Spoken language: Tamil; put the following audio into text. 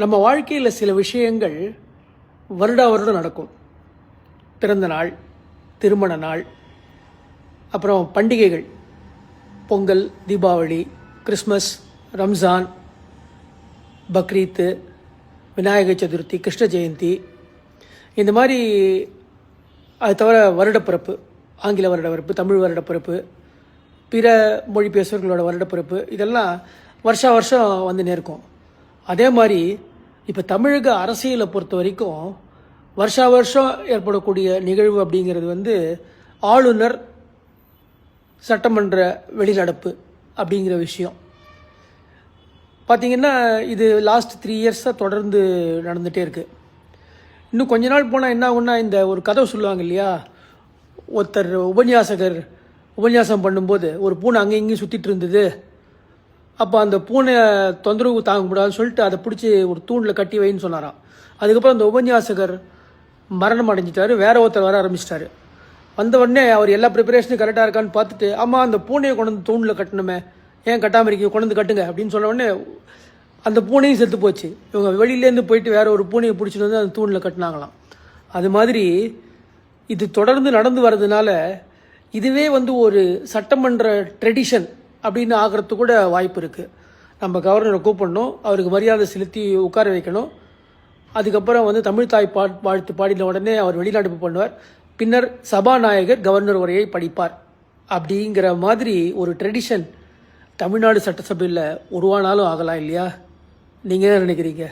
நம்ம வாழ்க்கையில் சில விஷயங்கள் வருடா வருடம் நடக்கும். பிறந்த நாள், திருமண நாள், அப்புறம் பண்டிகைகள், பொங்கல், தீபாவளி, கிறிஸ்மஸ், ரம்ஜான், பக்ரீத்து, விநாயகர் சதுர்த்தி, கிருஷ்ண ஜெயந்தி, இந்த மாதிரி. அது தவிர வருடப்பிறப்பு, ஆங்கில வருடப்பிறப்பு, தமிழ் வருடப்பிறப்பு, பிற மொழி பேசுகிறவர்களோட வருடப்பிறப்பு, இதெல்லாம் வருஷா வருஷம் வந்து நேர்க்கும். அதே மாதிரி இப்போ தமிழக அரசியலை பொறுத்த வரைக்கும் வருஷா வருஷம் ஏற்படக்கூடிய நிகழ்வு அப்படிங்கிறது வந்து ஆளுநர் சட்டமன்ற வெளிநடப்பு அப்படிங்கிற விஷயம். பார்த்திங்கன்னா இது லாஸ்ட் 3 இயர்ஸாக தொடர்ந்து நடந்துகிட்டே இருக்குது. இன்னும் கொஞ்ச நாள் போனால் என்ன ஆகுன்னா, இந்த ஒரு கதை சொல்லுவாங்க இல்லையா, ஒருத்தர் உபன்யாசம் பண்ணும்போது ஒரு பூனை அங்கே இங்கேயும் சுற்றிட்டு இருந்தது. அப்போ அந்த பூனை தொந்தரவு தாங்க முடியாதுன்னு சொல்லிட்டு அதை பிடிச்சி ஒரு தூணில் கட்டி வைன்னு சொன்னாராம். அதுக்கப்புறம் அந்த உபன்யாசகர் மரணம் அடைஞ்சிட்டாரு. வேற ஒருத்தர் வர ஆரம்பிச்சிட்டாரு. வந்த உடனே அவர் எல்லா ப்ரிப்பரேஷனும் கரெக்டாக இருக்கான்னு பார்த்துட்டு, ஆமாம் அந்த பூனையை கொண்டு வந்து தூணில் கட்டணுமே, ஏன் கட்டாமல் இருக்கீங்க, கொண்டு வந்து கட்டுங்க அப்படின்னு சொன்ன உடனே அந்த பூனையும் செத்து போச்சு. இவங்க வெளியிலேருந்து போயிட்டு வேற ஒரு பூனையை பிடிச்சிட்டு வந்து அந்த தூணில் கட்டினாங்களாம். அது மாதிரி இது தொடர்ந்து நடந்து வர்றதுனால இதுவே வந்து ஒரு சட்டமன்ற ட்ரெடிஷன் அப்படின்னு ஆகிறதுக்கு கூட வாய்ப்பு இருக்குது. நம்ம கவர்னரை கூப்பிடணும், அவருக்கு மரியாதை செலுத்தி உட்கார வைக்கணும். அதுக்கப்புறம் வந்து தமிழ் தாய் வாழ்த்து பாடின உடனே அவர் வெளிநடப்பு பண்ணுவார். பின்னர் சபாநாயகர் கவர்னர் உரையை படிப்பார். அப்படிங்கிற மாதிரி ஒரு ட்ரெடிஷன் தமிழ்நாடு சட்டசபையில் உருவானாலும் ஆகலாம் இல்லையா? நீங்கள் என்ன நினைக்கிறீங்க?